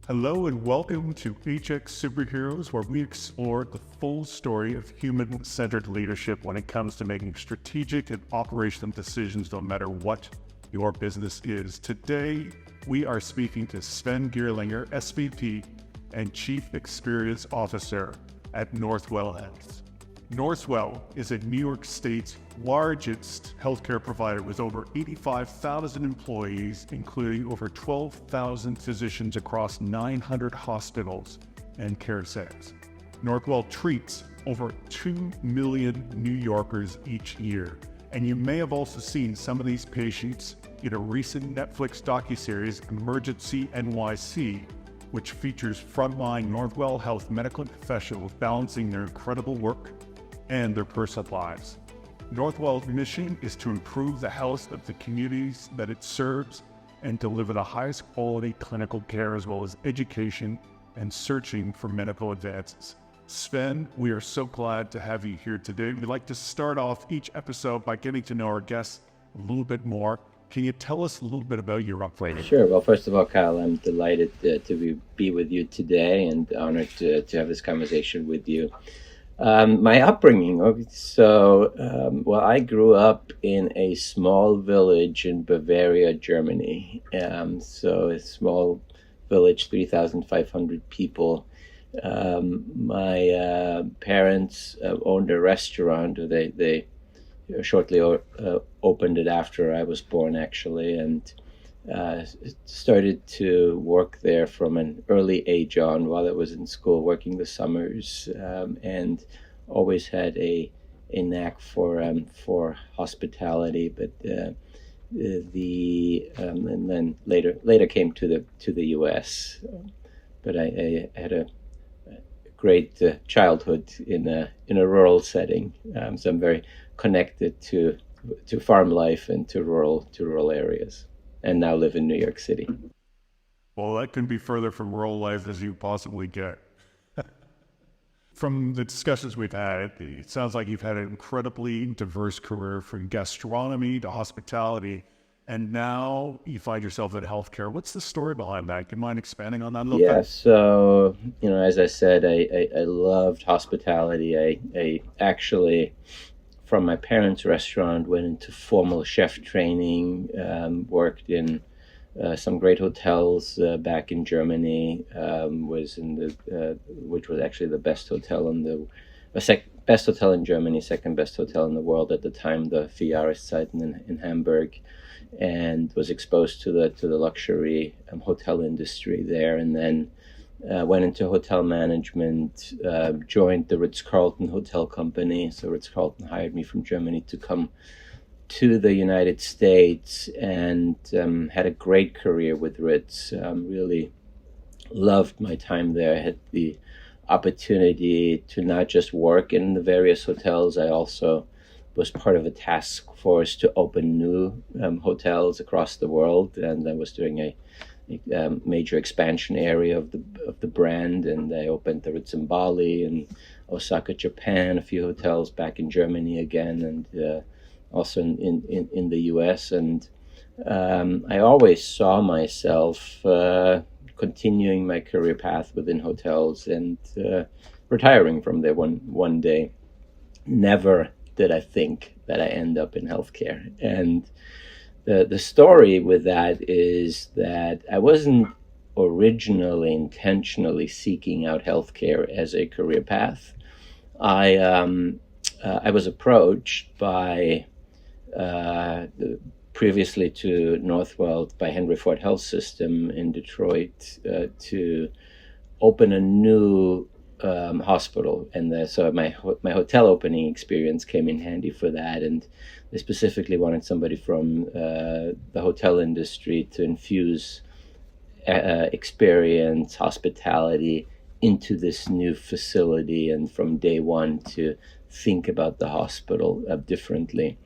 Hello and welcome to HX Superheroes, where we explore the full story of human-centered leadership when it comes to making strategic and operational decisions no matter what your business is. Today, we are speaking to Sven Gierlinger, SVP and Chief Experience Officer at Northwell Health. Northwell is a New York State's largest healthcare provider with over 85,000 employees, including over 12,000 physicians across 900 hospitals and care settings. Northwell treats over 2 million New Yorkers each year, and you may have also seen some of these patients in a recent Netflix docuseries, Emergency NYC, which features frontline Northwell Health medical professionals balancing their incredible work and their personal lives. Northwell's mission is to improve the health of the communities that it serves and deliver the highest quality clinical care as well as education and searching for medical advances. Sven, we are so glad to have you here today. We'd like to start off each episode by getting to know our guests a little bit more. Can you tell us a little bit about your upbringing? Sure. Well, first of all, Kyle, I'm delighted to be with you today and honored to have this conversation with you. My upbringing. I grew up in a small village in Bavaria, Germany. So a small village, 3,500 people. My parents owned a restaurant. They shortly opened it after I was born, actually, and started to work there from an early age on while I was in school, working the summers, and always had a knack for hospitality. But and then later came to the U.S. But I had a great childhood in a rural setting, so I'm very connected to farm life and to rural areas, and now live in New York City. Well, that can be further from rural life as you possibly get. From the discussions we've had, it sounds like you've had an incredibly diverse career from gastronomy to hospitality, and now you find yourself in healthcare. What's the story behind that? Do you mind expanding on that a little bit? Yeah, so, as I said, I loved hospitality. I actually, from my parents' restaurant, went into formal chef training, worked in some great hotels back in Germany, was in which was actually the best hotel best hotel in Germany, second best hotel in the world at the time, the Vierjahreszeiten in Hamburg, and was exposed to the luxury hotel industry there, and then went into hotel management, joined the Ritz Carlton hotel company. So Ritz Carlton hired me from Germany to come to the United States, and had a great career with Ritz. Really loved my time there. I had the opportunity to not just work in the various hotels. I also was part of a task force to open new hotels across the world, and I was doing a major expansion area of the brand, and I opened the Ritz in Bali and Osaka, Japan, a few hotels back in Germany again, and also in the US. And I always saw myself continuing my career path within hotels and retiring from there one day. Never did I think that I end up in healthcare. And the story with that is that I wasn't originally intentionally seeking out healthcare as a career path. I was approached by previously to Northwell by Henry Ford Health System in Detroit to open a new hospital, and so my hotel opening experience came in handy for that, and they specifically wanted somebody from the hotel industry to infuse experience, hospitality into this new facility, and from day one to think about the hospital differently.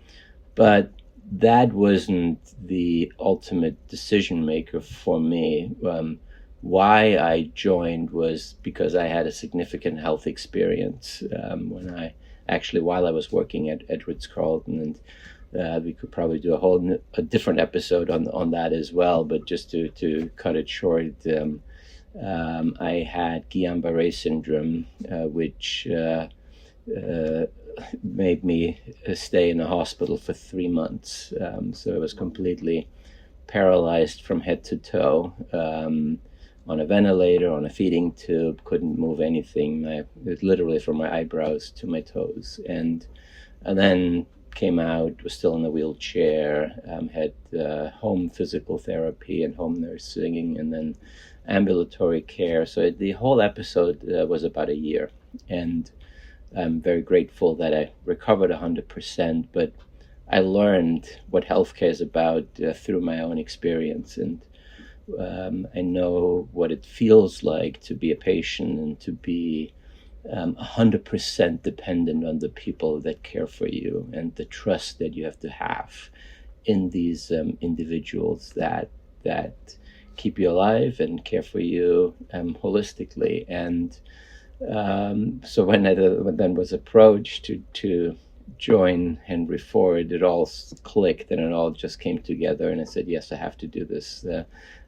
But that wasn't the ultimate decision maker for me. Why I joined was because I had a significant health experience while I was working at Ritz Carlton, and we could probably do a different episode on that as well. But just to cut it short, I had Guillain-Barré syndrome, which made me stay in the hospital for 3 months. So I was completely paralyzed from head to toe, on a ventilator, on a feeding tube, couldn't move anything. Literally from my eyebrows to my toes. And then came out, was still in a wheelchair, had home physical therapy and home nursing, and then ambulatory care. So the whole episode was about a year. And I'm very grateful that I recovered 100%, but I learned what healthcare is about through my own experience. And I know what it feels like to be a patient and to be 100% dependent on the people that care for you, and the trust that you have to have in these individuals that keep you alive and care for you holistically. And so when I then was approached to join Henry Ford, it all clicked and it all just came together. And I said, yes, I have to do this.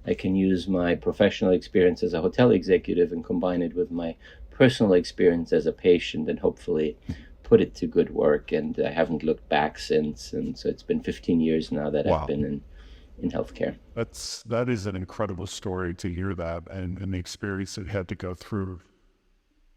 I can use my professional experience as a hotel executive and combine it with my personal experience as a patient and hopefully put it to good work. And I haven't looked back since. And so it's been 15 years now that Wow. I've been in healthcare. That is an incredible story to hear that, and the experience that you had to go through.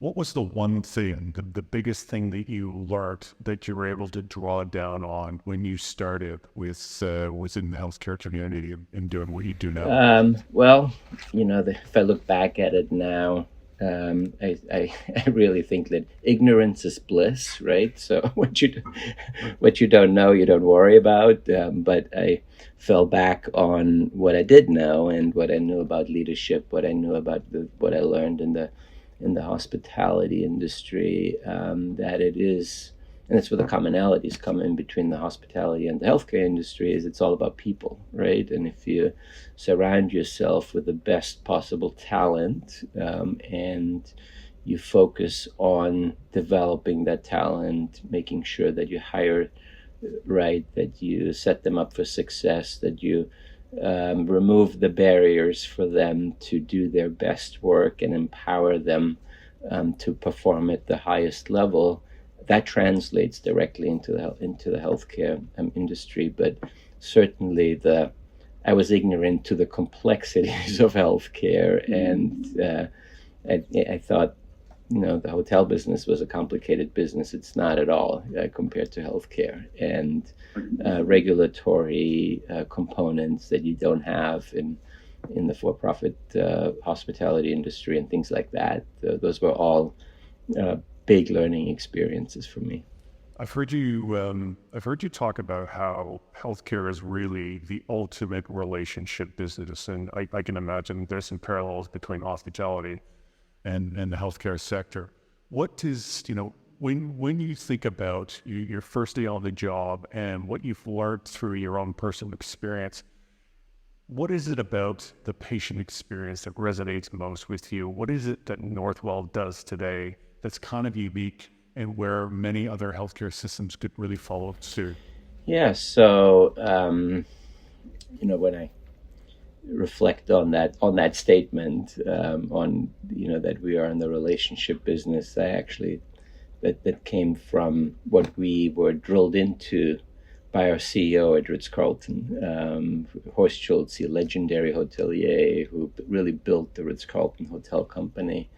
What was the one thing, the biggest thing that you learned that you were able to draw down on when you started within the healthcare community and doing what you do now? Well, if I look back at it now, I really think that ignorance is bliss, right? So what you don't know, you don't worry about. But I fell back on what I did know and what I knew about leadership, what I knew about what I learned in the hospitality industry, that it is, and that's where the commonalities come in between the hospitality and the healthcare industry, is it's all about people, right? And if you surround yourself with the best possible talent, and you focus on developing that talent, making sure that you hire right, that you set them up for success, that you remove the barriers for them to do their best work and empower them to perform at the highest level, that translates directly into the healthcare industry. But certainly I was ignorant to the complexities of healthcare, and I thought, the hotel business was a complicated business. It's not at all compared to healthcare, and regulatory components that you don't have in the for-profit hospitality industry and things like that. Those were all big learning experiences for me. I've heard you talk about how healthcare is really the ultimate relationship business, and I can imagine there's some parallels between hospitality and the healthcare sector. What is, when you think about your first day on the job and what you've learned through your own personal experience, what is it about the patient experience that resonates most with you? What is it that Northwell does today that's kind of unique and where many other healthcare systems could really follow suit? Yeah, so when I reflect on that statement, on that we are in the relationship business, I actually that came from what we were drilled into by our CEO at Ritz Carlton, Horst Schulze, a legendary hotelier who really built the Ritz Carlton hotel company.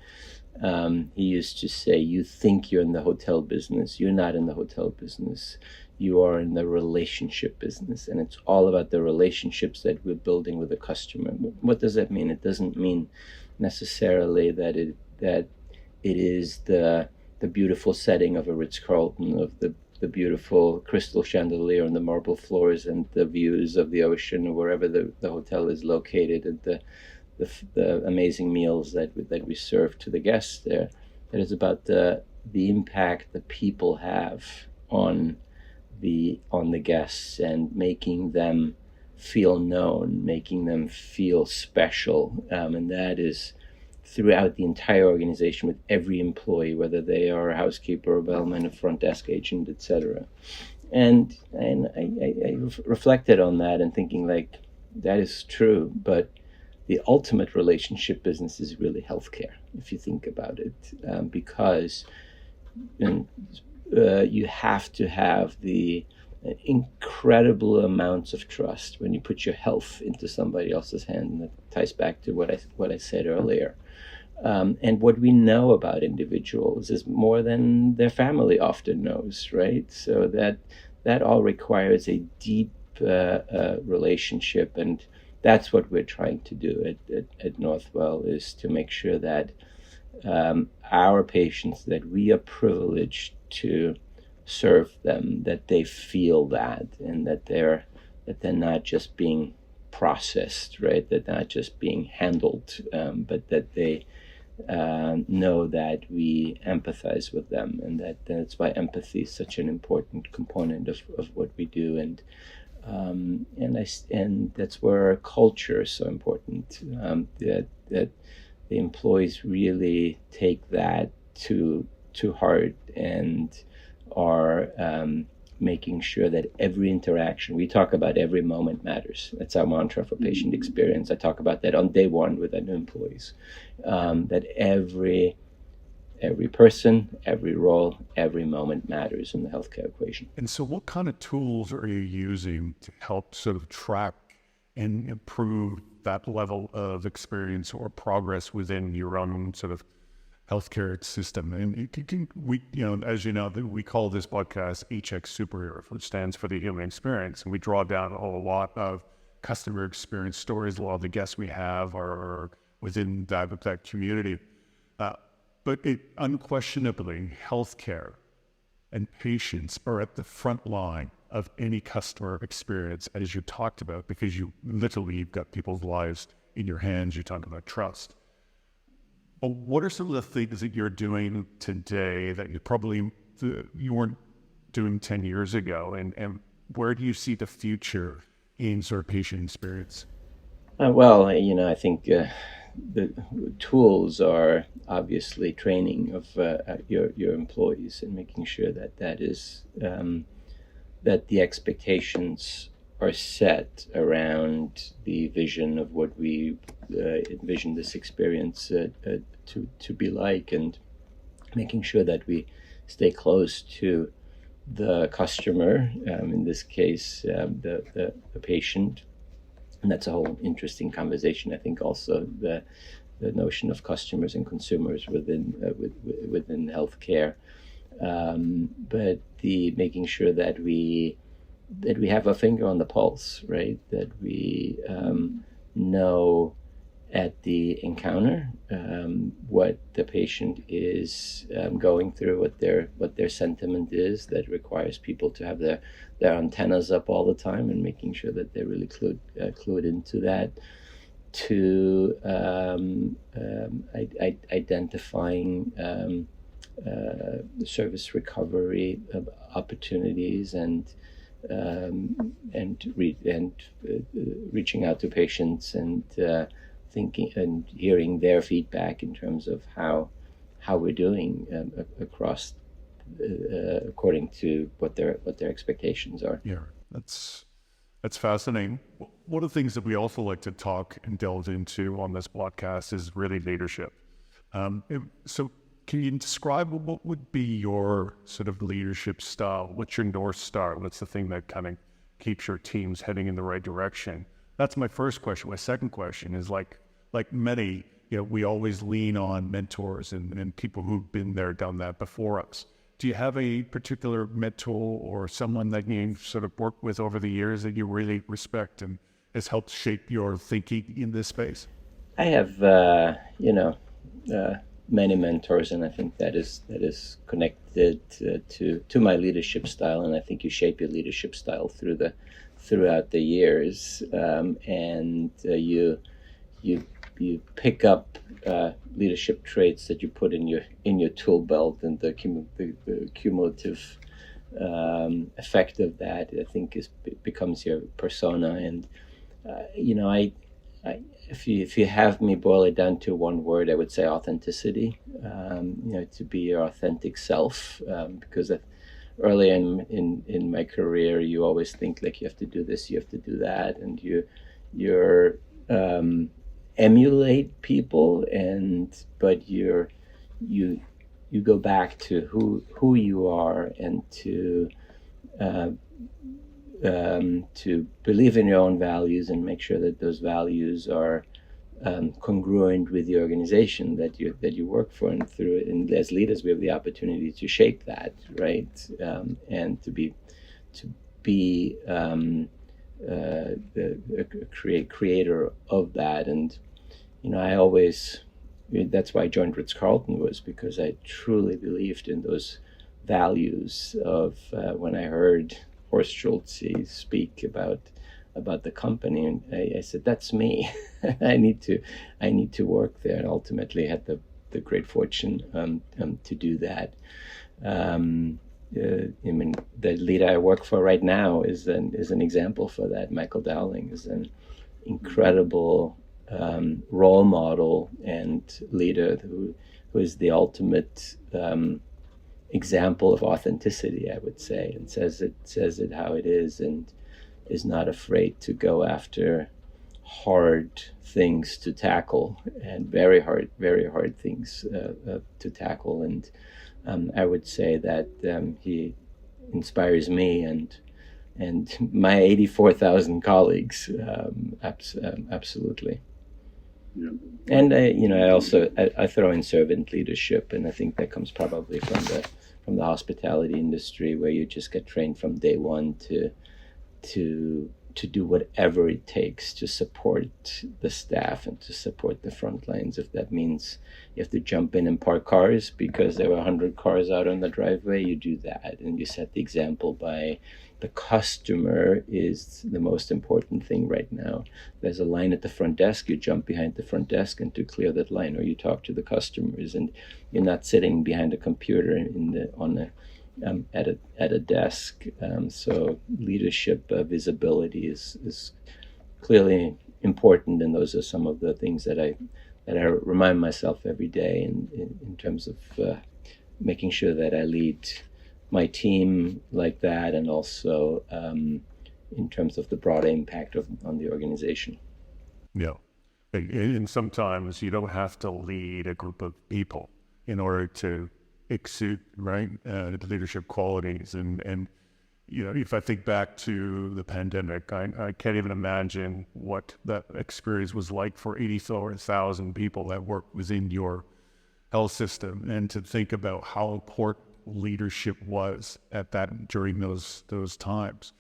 He used to say, you think you're in the hotel business. You're not in the hotel business. You are in the relationship business. And it's all about the relationships that we're building with the customer. What does that mean? It doesn't mean necessarily that it is the beautiful setting of a Ritz Carlton, of the beautiful crystal chandelier on the marble floors and the views of the ocean or wherever the hotel is located, and the amazing meals that we serve to the guests there. It is about the impact the people have on the guests and making them feel known, making them feel special, and that is throughout the entire organization with every employee, whether they are a housekeeper, a bellman, a front desk agent, etc. And I reflected on that and thinking, like, that is true, but the ultimate relationship business is really healthcare, if you think about it, because you have to have the incredible amounts of trust when you put your health into somebody else's hand. And that ties back to what I said earlier. And what we know about individuals is more than their family often knows, right? So that all requires a deep relationship, and that's what we're trying to do at Northwell, is to make sure that our patients, that we are privileged to serve them, that they feel that, and that they're not just being processed, right? That they're not just being handled, but that they know that we empathize with them, and that's why empathy is such an important component of what we do, and that's where our culture is so important. That the employees really take that to heart and are making sure that every interaction, we talk about every moment matters. That's our mantra for patient experience. I talk about that on day one with our new employees, that every person, every role, every moment matters in the healthcare equation. And so what kind of tools are you using to help sort of track and improve that level of experience or progress within your own sort of healthcare system? And we, as you know, we call this podcast HX Superhero, which stands for the human experience. And we draw down a lot of customer experience stories. A lot of the guests we have are within that community. But unquestionably, healthcare and patients are at the front line of any customer experience, as you talked about, because you've got people's lives in your hands. You're talking about trust. But what are some of the things that you're doing today that you weren't doing 10 years ago? And where do you see the future in sort of patient experience? I think the tools are obviously training of your employees, and making sure that is that the expectations are set around the vision of what we envision this experience to be like, and making sure that we stay close to the customer, in this case the patient. And that's a whole interesting conversation. I think also the notion of customers and consumers within healthcare, but the making sure that we have a finger on the pulse, right? That we know at the encounter what the patient is going through, what their sentiment is, that requires people to have their antennas up all the time, and making sure that they're really clued into that, to identifying service recovery opportunities, and reaching out to patients, and thinking and hearing their feedback in terms of how we're doing across according to what their expectations are. Yeah, that's fascinating. One of the things that we also like to talk and delve into on this podcast is really leadership. So can you describe what would be your sort of leadership style? What's your North Star? What's the thing that kind of keeps your teams heading in the right direction? That's my first question. My second question is like many, we always lean on mentors and people who've been there, done that before us. Do you have a particular mentor or someone that you sort of worked with over the years that you really respect and has helped shape your thinking in this space? I have, many mentors, and I think that is connected to my leadership style. And I think you shape your leadership style throughout the years, and you pick up leadership traits that you put in your tool belt, and the cumulative effect of that, I think, becomes your persona. And if you have me boil it down to one word, I would say authenticity. To be your authentic self, because early in my career, you always think like you have to do this, you have to do that, and emulate people, but you go back to who you are, and to believe in your own values and make sure that those values are congruent with the organization that you work for. And as leaders, we have the opportunity to shape that, right? And to be the creator of that. And that's why I joined Ritz Carlton, was because I truly believed in those values of when I heard Horst Schulze speak about the company, and I said, that's me. I need to work there, and ultimately had the great fortune to do that. I mean, the leader I work for right now is an example for that. Michael Dowling is an incredible role model and leader who is the ultimate example of authenticity, I would say, and says it how it is, and is not afraid to go after hard things to tackle, and very hard things to tackle. And I would say that he inspires me and my 84,000 colleagues, absolutely. Yeah. And I throw in servant leadership, and I think that comes probably from the hospitality industry, where you just get trained from day one to do whatever it takes to support the staff and to support the front lines. If that means you have to jump in and park cars because there were 100 cars out on the driveway, you do that, and you set the example by the customer is the most important thing right now. There's a line at the front desk, you jump behind the front desk and to clear that line, or you talk to the customers, and you're not sitting behind a computer at a desk. So leadership visibility is clearly important, and those are some of the things that I remind myself every day in terms of making sure that I lead my team like that, and also in terms of the broader impact on the organization. Yeah. And sometimes you don't have to lead a group of people in order to exude, right, the leadership qualities. And if I think back to the pandemic, I can't even imagine what that experience was like for 84,000 people that work within your health system, and to think about how important leadership was during those times.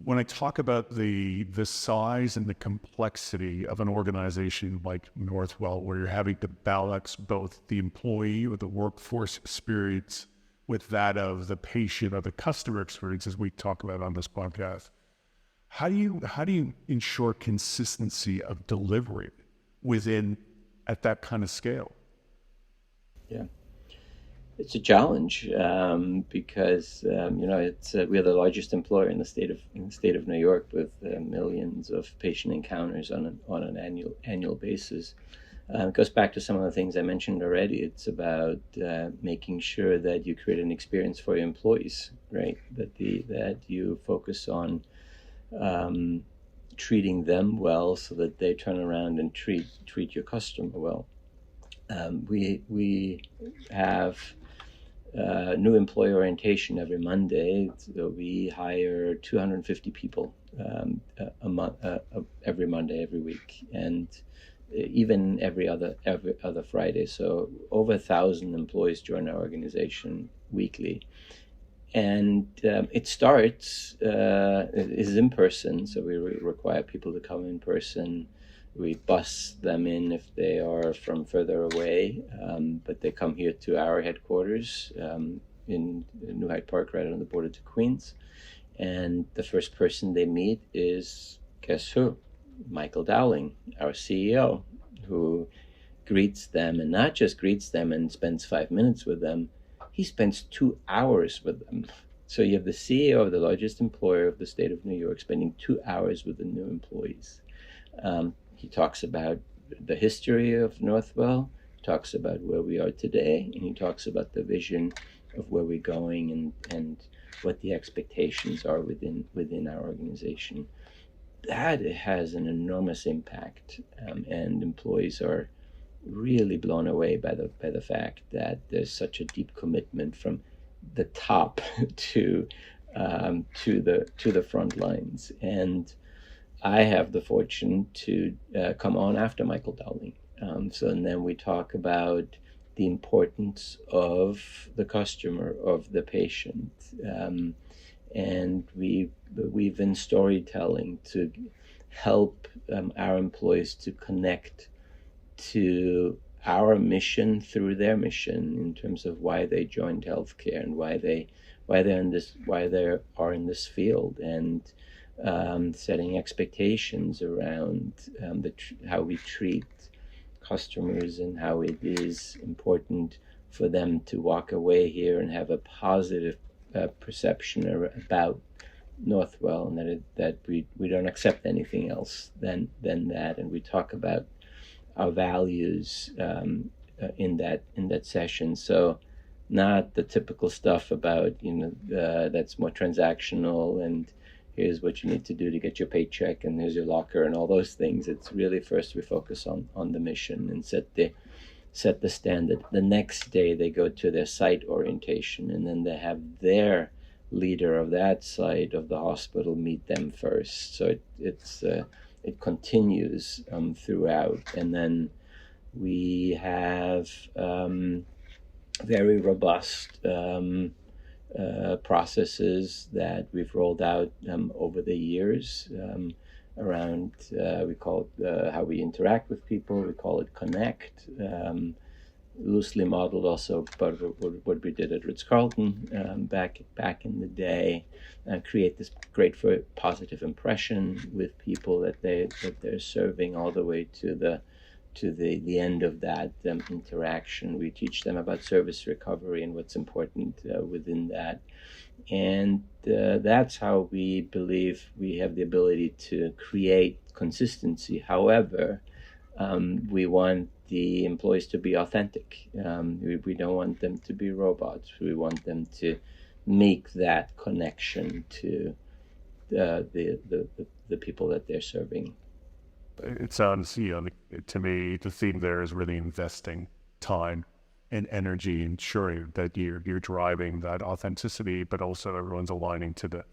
When I talk about the size and the complexity of an organization like Northwell, where you're having to balance both the employee or the workforce experience with that of the patient or the customer experience, as we talk about on this podcast, how do you ensure consistency of delivery at that kind of scale? Yeah. It's a challenge because we're the largest employer in the state of New York, with millions of patient encounters on an annual basis. It goes back to some of the things I mentioned already. It's about making sure that you create an experience for your employees, right? That you focus on treating them well, so that they turn around and treat your customer well. We have new employee orientation every Monday. So we hire 250 people a month, every Monday, every week, and even every other Friday. So over 1,000 employees join our organization weekly. And it is in person, so we require people to come in person. We bus them in if they are from further away, but they come here to our headquarters in New Hyde Park, right on the border to Queens. And the first person they meet is, guess who? Michael Dowling, our CEO, who greets them, and not just greets them and spends 5 minutes with them, he spends 2 hours with them. So you have the CEO of the largest employer of the state of New York spending 2 hours with the new employees. He talks about the history of Northwell, talks about where we are today, and he talks about the vision of where we're going and what the expectations are within our organization. that has an enormous impact, and employees are really blown away by the fact that there's such a deep commitment from the top to the front lines. And I have the fortune to come on after Michael Dowling. So and then we talk about the importance of the customer, of the patient, and we've in storytelling to help our employees to connect to our mission through their mission in terms of why they joined healthcare and why they are in this field, and setting expectations around how we treat customers and how it is important for them to walk away here and have a positive perception about Northwell, and that we don't accept anything else than that, and we talk about our values in that session. So not the typical stuff about that's more transactional and here's what you need to do to get your paycheck and here's your locker and all those things. It's really first we focus on the mission and set the standard. The next day they go to their site orientation, and then they have their leader of that site of the hospital meet them first. So it continues throughout, and then we have very robust processes that we've rolled out over the years around, we call it how we interact with people, we call it Connect, loosely modeled also but what we did at Ritz Carlton back in the day, create this great positive impression with people that they're serving all the way to the end of that interaction. We teach them about service recovery and what's important within that, and that's how we believe we have the ability to create consistency. However, we want the employees to be authentic. We don't want them to be robots. We want them to make that connection to the people that they're serving. It sounds, to me, the theme there is really investing time and energy, ensuring that you're driving that authenticity, but also everyone's aligning to the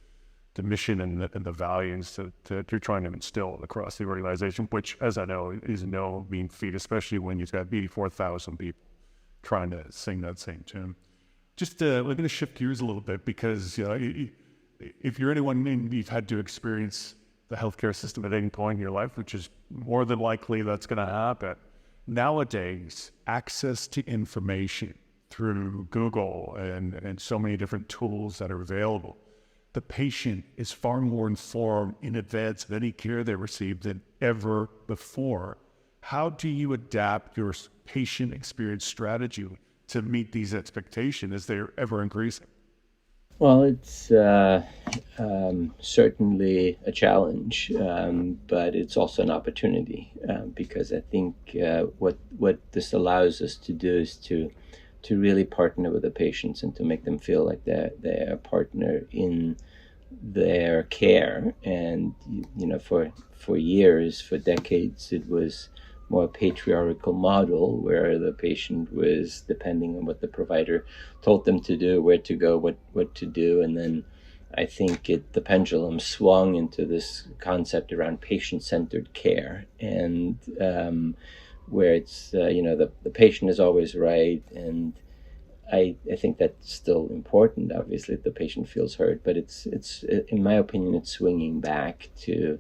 mission and the values that you're trying to instill across the organization, which, as I know, is no mean feat, especially when you've got 84,000 people trying to sing that same tune. Just we're going to shift gears a little bit, because if you're anyone and you've had to experience the healthcare system at any point in your life, which is more than likely that's going to happen, nowadays access to information through Google and so many different tools that are available, the patient is far more informed in advance of any care they receive than ever before. How do you adapt your patient experience strategy to meet these expectations as they're ever increasing? Well, it's certainly a challenge, but it's also an opportunity, because I think what this allows us to do is to really partner with the patients and to make them feel like they're a partner in their care. And for years, for decades, it was more patriarchal model where the patient was depending on what the provider told them to do, where to go, what to do. And then I think the pendulum swung into this concept around patient-centered care, and where it's the patient is always right. And I think that's still important. Obviously, the patient feels heard, but it's in my opinion, it's swinging back to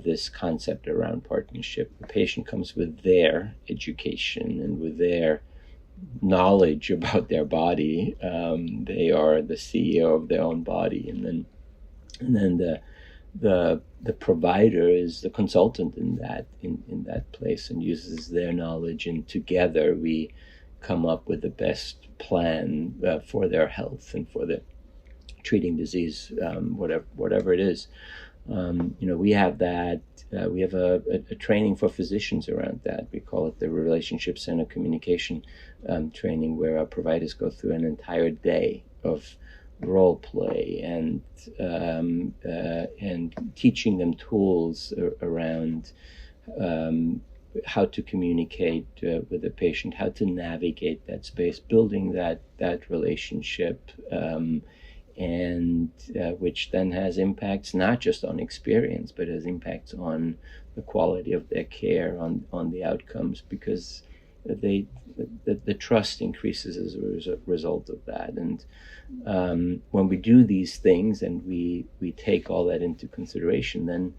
this concept around partnership. The patient comes with their education and with their knowledge about their body. They are the CEO of their own body, and then the provider is the consultant in that place and uses their knowledge, and together we come up with the best plan for their health and for the treating disease, whatever it is. We have that. We have a training for physicians around that. We call it the Relationship Center Communication training, where our providers go through an entire day of role play and teaching them tools around how to communicate with the patient, how to navigate that space, building that relationship, and which then has impacts not just on experience, but has impacts on the quality of their care, on the outcomes, because the trust increases as a result of that. And when we do these things and we take all that into consideration, then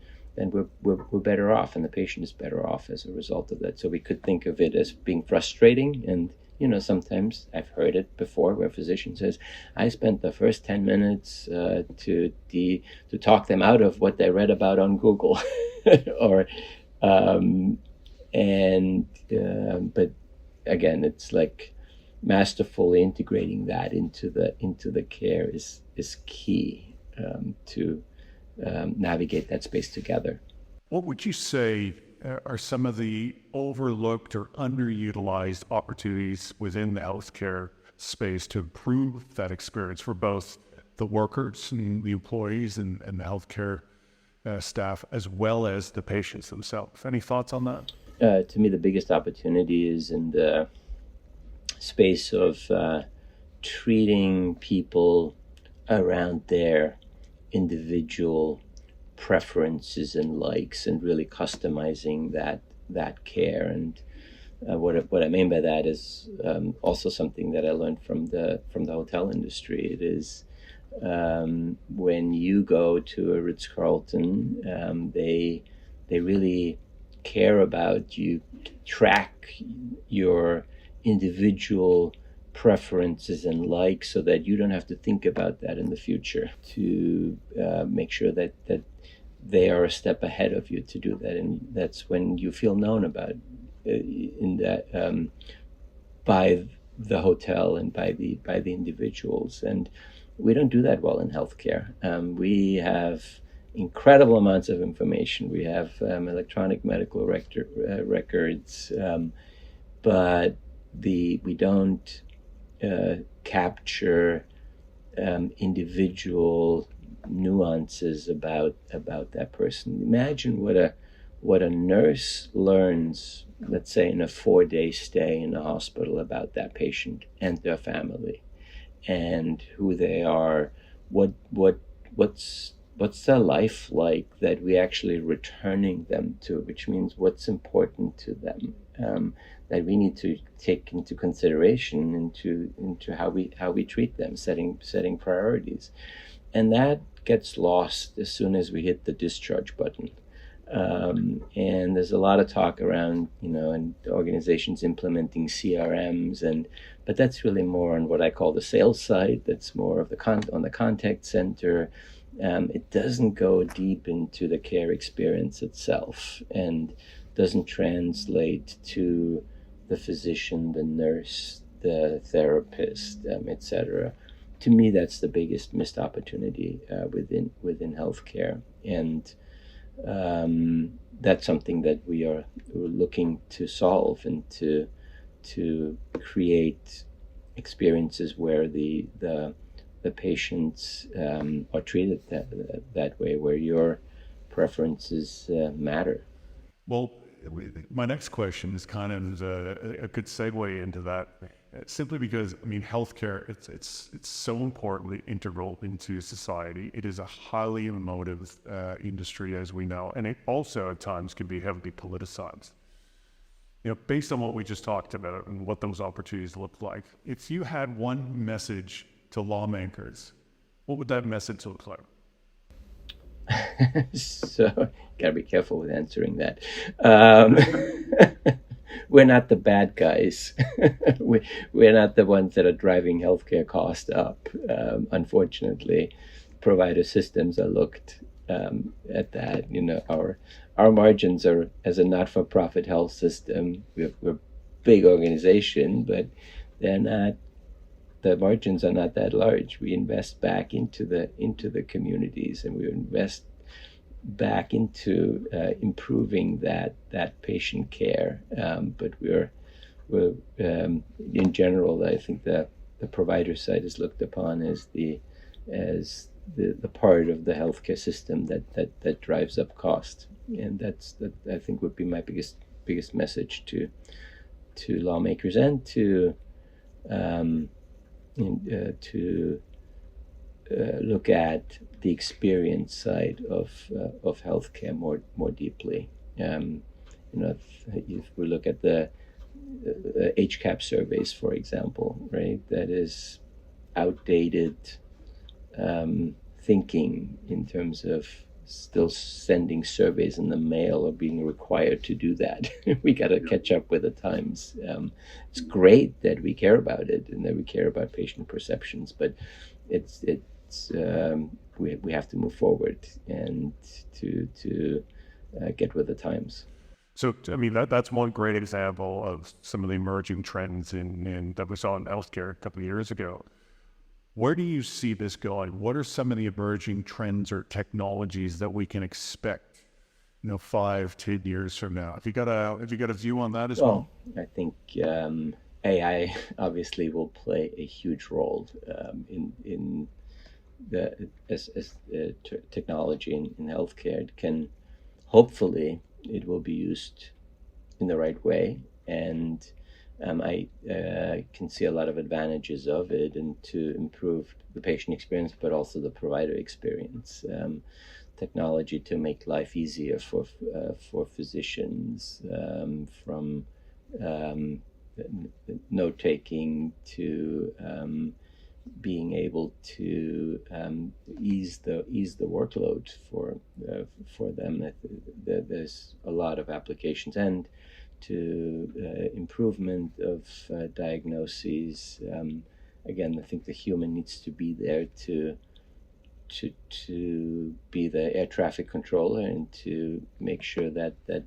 we're better off, and the patient is better off as a result of that. So we could think of it as being frustrating, and sometimes I've heard it before where a physician says, I spent the first 10 minutes to talk them out of what they read about on Google. Or but again, it's like masterfully integrating that into the care is key to navigate that space together. What would you say are some of the overlooked or underutilized opportunities within the healthcare space to improve that experience for both the workers and the employees and the healthcare staff, as well as the patients themselves? Any thoughts on that? To me, the biggest opportunity is in the space of treating people around their individual preferences and likes, and really customizing that care. And what I mean by that is also something that I learned from the hotel industry. It is when you go to a Ritz Carlton, they really care about you, track your individual preferences and likes, so that you don't have to think about that in the future, to make sure that they are a step ahead of you to do that. And that's when you feel known about in that by the hotel and by the individuals. And we don't do that well in healthcare. We have incredible amounts of information. We have electronic medical records, but we don't capture individual nuances about that person. Imagine what a nurse learns, let's say in a 4-day stay in a hospital, about that patient and their family, and who they are, what's their life like, that we actually returning them to, which means what's important to them, that we need to take into consideration into how we treat them, setting priorities. And that gets lost as soon as we hit the discharge button. And there's a lot of talk around, and organizations implementing CRMs, but that's really more on what I call the sales side. That's more of on the contact center. It doesn't go deep into the care experience itself, and doesn't translate to the physician, the nurse, the therapist, etc. To me, that's the biggest missed opportunity within healthcare, and that's something that we're looking to solve, and to create experiences where the patients are treated that way, where your preferences matter. Well, my next question is kind of a good segue into that, simply because, healthcare, it's so importantly integral into society. It is a highly emotive industry, as we know, and it also at times can be heavily politicized. Based on what we just talked about and what those opportunities look like, if you had one message to lawmakers, what would that message look like? So, gotta be careful with answering that. We're not the bad guys. We're not the ones that are driving healthcare costs up. Unfortunately, provider systems are looked at that. Our margins are, as a not-for-profit health system, we're a big organization, but they're not. The margins are not that large. We invest back into the communities, and we invest back into improving that patient care. But we're in general, I think the provider side is looked upon as the as the part of the healthcare system that drives up cost. And that I think would be my biggest message to lawmakers and to look at the experience side of healthcare more deeply. If we look at the HCAP surveys, for example, right, that is outdated thinking in terms of still sending surveys in the mail or being required to do that. We got to catch up with the times. It's great that we care about it and that we care about patient perceptions, but we have to move forward and to get with the times. So, I mean, that's one great example of some of the emerging trends in that we saw in healthcare a couple of years ago. Where do you see this going? What are some of the emerging trends or technologies that we can expect, 5-10 years from now? Have you got a view on that as well? I think AI obviously will play a huge role in the technology in healthcare. It can, hopefully, it will be used in the right way, and I can see a lot of advantages of it, and to improve the patient experience, but also the provider experience. Technology to make life easier for physicians, from note taking to being able to ease the workload for them. There's a lot of applications, and to improvement of diagnoses. Again, I think the human needs to be there to be the air traffic controller and to make sure that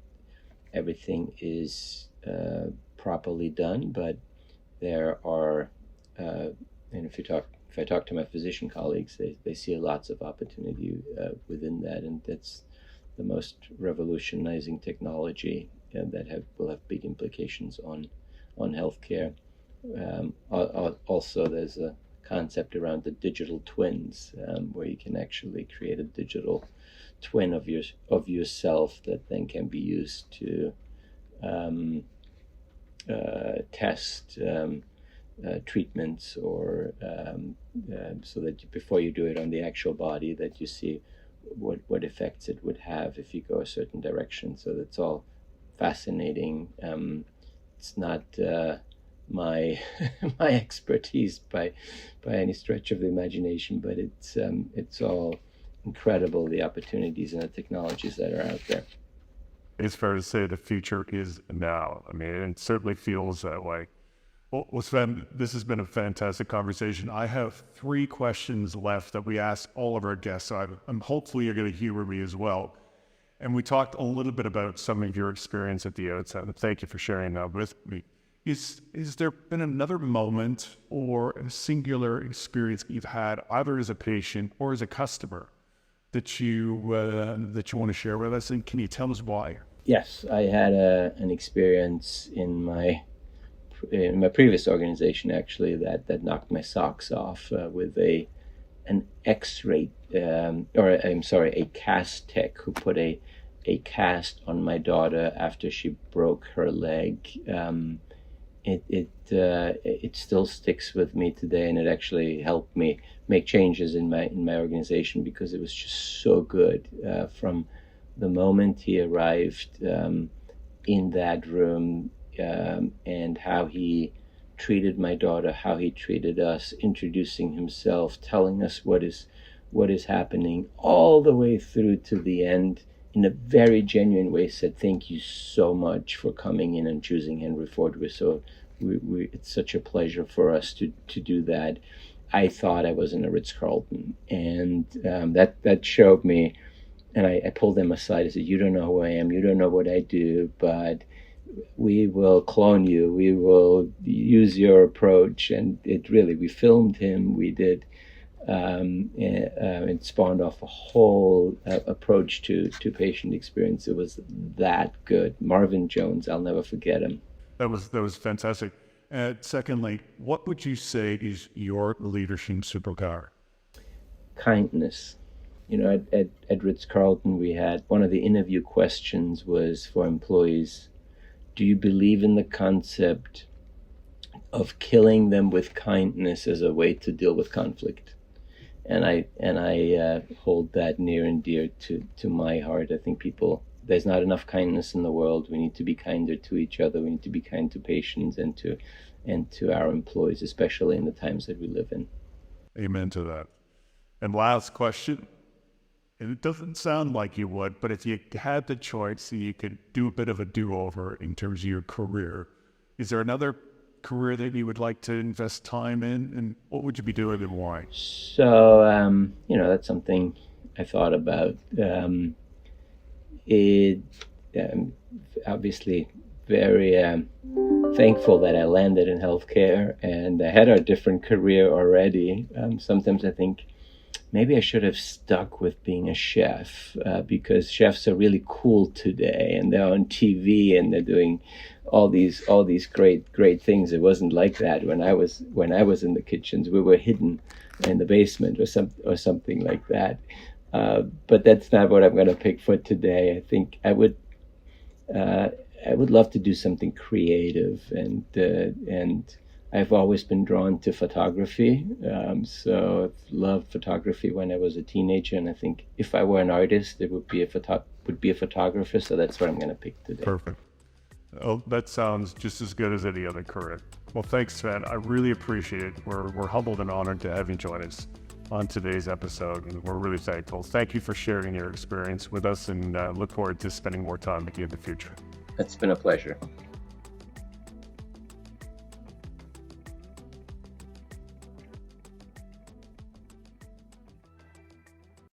everything is properly done. But there are, and if I talk to my physician colleagues, they see lots of opportunity within that, and that's the most revolutionizing technology that will have big implications on healthcare. Also, there's a concept around the digital twins, where you can actually create a digital twin of yourself that then can be used to test treatments, or so that before you do it on the actual body, that you see what effects it would have if you go a certain direction. So that's all fascinating. It's not my my expertise by any stretch of the imagination, but it's all incredible, the opportunities and the technologies that are out there. It's fair to say the future is now. I mean, it certainly feels that way. Well, Sven, this has been a fantastic conversation. I have 3 questions left that we ask all of our guests, so I'm hopefully you're going to humor me as well. And we talked a little bit about some of your experience at the outset, and thank you for sharing that with me. Is there been another moment or a singular experience you've had, either as a patient or as a customer, that you want to share with us, and can you tell us why? Yes, I had an experience in my previous organization, actually, that knocked my socks off with an X-ray, a cast tech who put a cast on my daughter after she broke her leg. It still sticks with me today, and it actually helped me make changes in my organization, because it was just so good from the moment he arrived in that room, and how he treated my daughter, how he treated us, introducing himself, telling us what is happening, all the way through to the end, in a very genuine way, said, "Thank you so much for coming in and choosing Henry Ford. It's such a pleasure for us to do that." I thought I was in a Ritz Carlton, and that showed me. And I pulled them aside. I said, "You don't know who I am. You don't know what I do, but we will clone you. We will use your approach." And we filmed him. We did. It spawned off a whole approach to patient experience. It was that good. Marvin Jones, I'll never forget him. That was fantastic. Secondly, what would you say is your leadership superpower? kindness. You know, at Ritz Carlton, we had one of the interview questions was for employees: do you believe in the concept of killing them with kindness as a way to deal with conflict? And I hold that near and dear to my heart. I think there's not enough kindness in the world. We need to be kinder to each other. We need to be kind to patients and to our employees, especially in the times that we live in. Amen to that. And last question, and it doesn't sound like you would, but if you had the choice and you could do a bit of a do-over in terms of your career, is there another career that you would like to invest time in, and what would you be doing and why? So, that's something I thought about. Obviously very thankful that I landed in healthcare, and I had a different career already. Sometimes I think maybe I should have stuck with being a chef, because chefs are really cool today, and they're on TV and they're doing all these great things. It wasn't like that when I was in the kitchens. We were hidden in the basement or something like that. But that's not what I'm going to pick for today. I think I would love to do something creative, and I've always been drawn to photography. So I've loved photography when I was a teenager, and I think if I were an artist, it would be a photographer. So that's what I'm going to pick today. Perfect. Oh, that sounds just as good as any other career. Well, thanks, Sven. I really appreciate it. We're humbled and honored to have you join us on today's episode, and we're really thankful. Thank you for sharing your experience with us, and look forward to spending more time with you in the future. It's been a pleasure.